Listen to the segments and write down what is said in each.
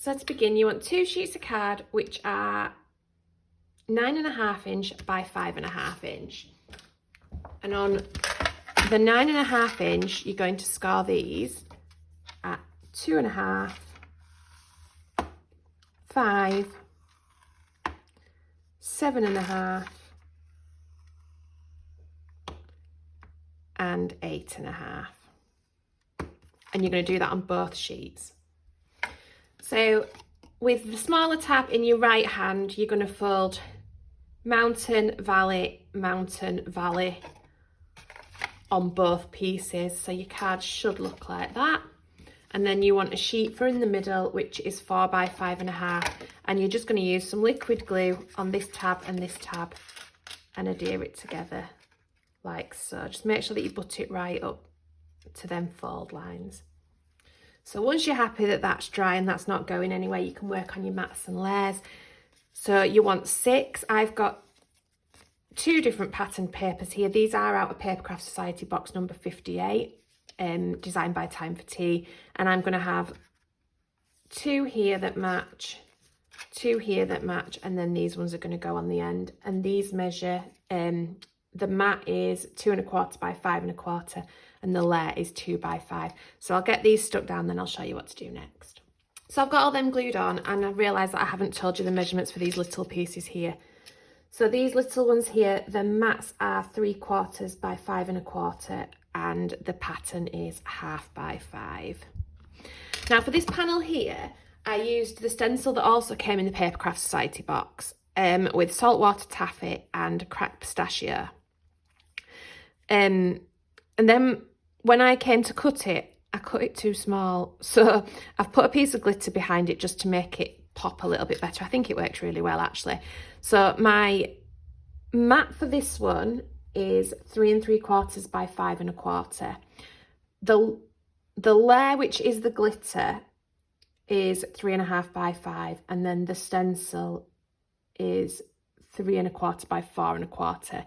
So to begin, you want 2 sheets of card which are 9.5 inch by 5.5 inch. And on the 9.5 inch, you're going to score these at 2.5, 5, 7.5, and 8.5. And you're going to do that on both sheets. So with the smaller tab in your right hand, you're going to fold mountain, valley, mountain, valley on both pieces. So your card should look like that. And then you want a sheet for in the middle, which is 4 by 5.5. And you're just going to use some liquid glue on this tab and this tab and adhere it together like so. Just make sure that you butt it right up to them fold lines. So once you're happy that that's dry and that's not going anywhere, you can work on your mats and layers. So you want 6. I've got 2 different pattern papers here. These are out of Papercraft Society box number 58, designed by Time for Tea. And I'm going to have 2 here that match, 2 here that match, and then these ones are going to go on the end. And these measure, the mat is 2.25 by 5.25, and the layer is 2 by 5. So I'll get these stuck down, then I'll show you what to do next. So I've got all them glued on, and I realised that I haven't told you the measurements for these little pieces here. So these little ones here, the mats are 3/4 by 5.25, and the pattern is 1/2 by 5. Now for this panel here, I used the stencil that also came in the Papercraft Society box, with saltwater taffy and cracked pistachio. And then when I came to cut it, I cut it too small. So I've put a piece of glitter behind it just to make it pop a little bit better. I think it works really well actually. So my mat for this one is 3 3/4 by 5.25. The layer, which is the glitter, is 3.5 by 5, and then the stencil is 3.25 by 4.25.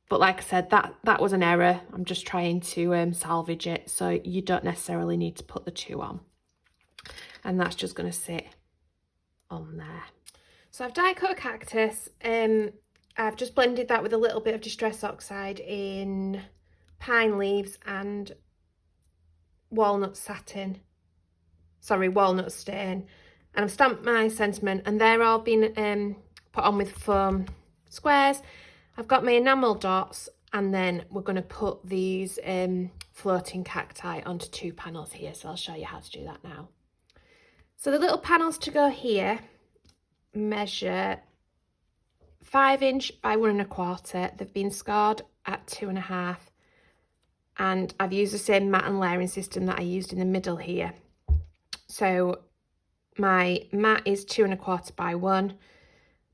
But like I said, that was an error. I'm just trying to salvage it, so you don't necessarily need to put the 2 on. And that's just going to sit on there. So I've die cut a cactus. I've just blended that with a little bit of Distress Oxide in pine leaves and walnut stain. And I've stamped my sentiment, and they're all been put on with foam squares. I've got my enamel dots, and then we're going to put these floating cacti onto 2 panels here. So I'll show you how to do that now. So the little panels to go here measure 5 inch by 1.25. They've been scored at 2.5, and I've used the same mat and layering system that I used in the middle here. So my mat is 2.25 by 1.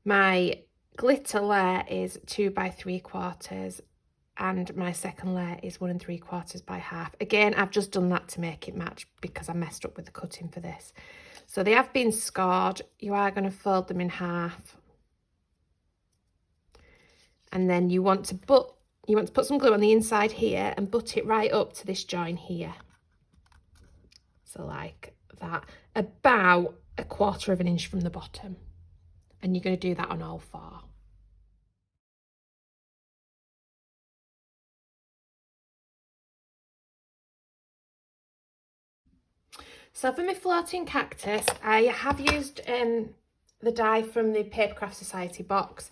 My glitter layer is 2 by 3/4, and my second layer is 1 3/4 by 1/2. Again, I've just done that to make it match because I messed up with the cutting for this. So they have been scored. You are going to fold them in half, and then you want to put some glue on the inside here and butt it right up to this join here. So like that, about 1/4 inch from the bottom, and you're going to do that on all 4. So for my floating cactus, I have used the die from the Papercraft Society box.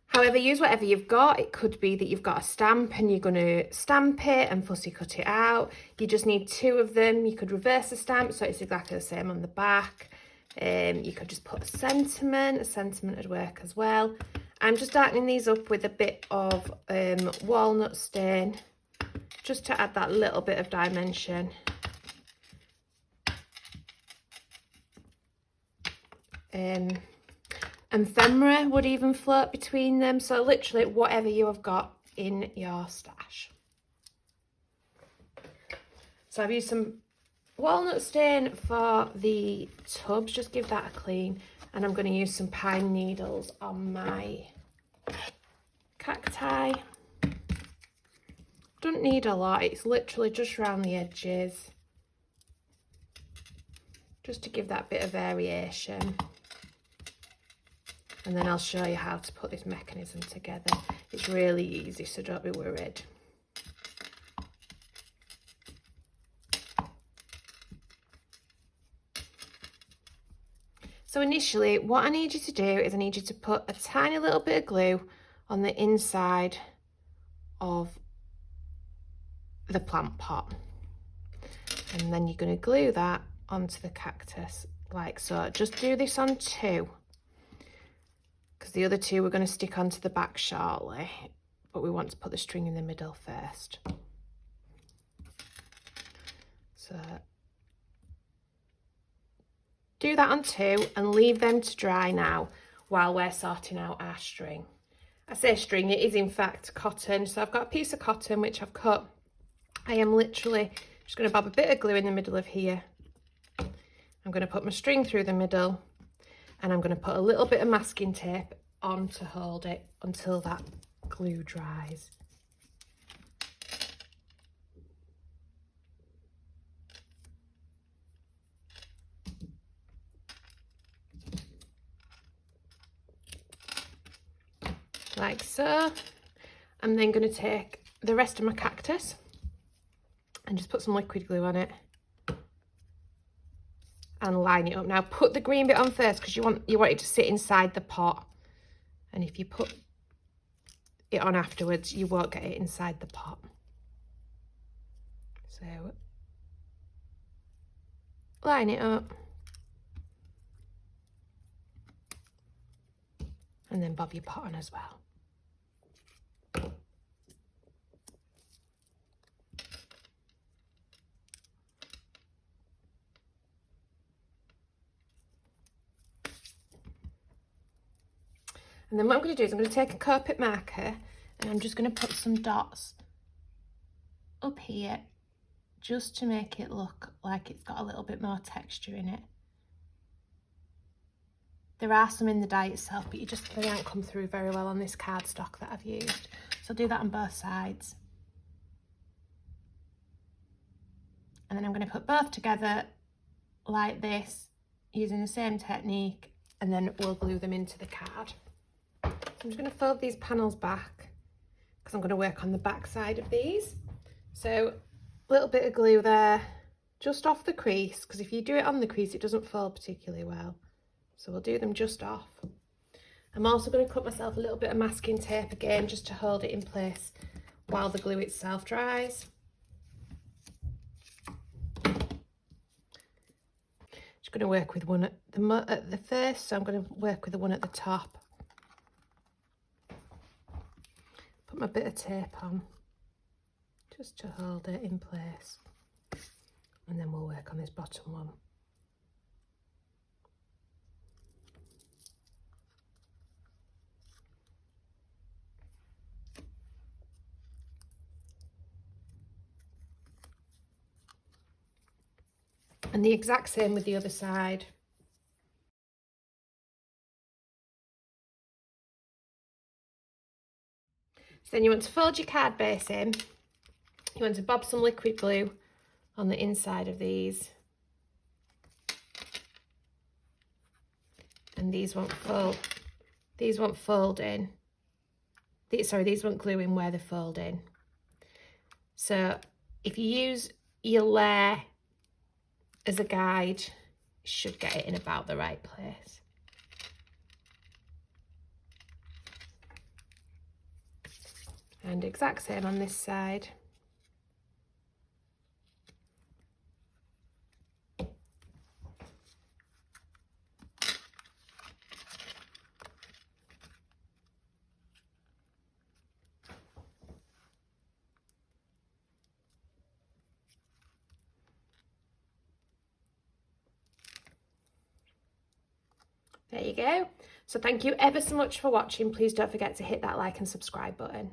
However, use whatever you've got. It could be that you've got a stamp and you're going to stamp it and fussy cut it out. You just need 2 of them. You could reverse the stamp so it's exactly the same on the back. You could just put a sentiment would work as well. I'm just darkening these up with a bit of walnut stain, just to add that little bit of dimension. And ephemera would even float between them. So literally whatever you have got in your stash. So I've used some walnut stain for the tubs, just give that a clean, and I'm going to use some pine needles on my cacti. Don't need a lot, it's literally just around the edges. just to give that bit of variation. And then I'll show you how to put this mechanism together. It's really easy, so don't be worried. So initially, what I need you to do is I need you to put a tiny little bit of glue on the inside of the plant pot. And then you're going to glue that onto the cactus like so. Just do this on 2, because the other 2 we're going to stick onto the back shortly, but we want to put the string in the middle first. So do that on 2 and leave them to dry now while we're sorting out our string. I say string, it is in fact cotton. So I've got a piece of cotton which I've cut. I am literally just going to bob a bit of glue in the middle of here. I'm going to put my string through the middle, and I'm going to put a little bit of masking tape on to hold it until that glue dries. Like so. I'm then going to take the rest of my cactus and just put some liquid glue on it and line it up. Now put the green bit on first, because you want it to sit inside the pot, and if you put it on afterwards you won't get it inside the pot. So line it up and then bob your pot on as well. And then what I'm going to do is I'm going to take a Copic marker and I'm just going to put some dots up here just to make it look like it's got a little bit more texture in it. There are some in the die itself, but they don't come through very well on this cardstock that I've used. So I'll do that on both sides. And then I'm going to put both together like this using the same technique, and then we'll glue them into the card. I'm just going to fold these panels back because I'm going to work on the back side of these. So a little bit of glue there, just off the crease, because if you do it on the crease, it doesn't fold particularly well. So we'll do them just off. I'm also going to cut myself a little bit of masking tape again, just to hold it in place while the glue itself dries. Just going to work with one at the first, so I'm going to work with the one at the top. Put my bit of tape on just to hold it in place, and then we'll work on this bottom one. And the exact same with the other side. So then you want to fold your card base in. You want to bob some liquid glue on the inside of these. And these won't fold. These won't fold in. These won't glue in where they fold in. So if you use your layer as a guide, you should get it in about the right place. And exact same on this side. There you go. So thank you ever so much for watching. Please don't forget to hit that like and subscribe button.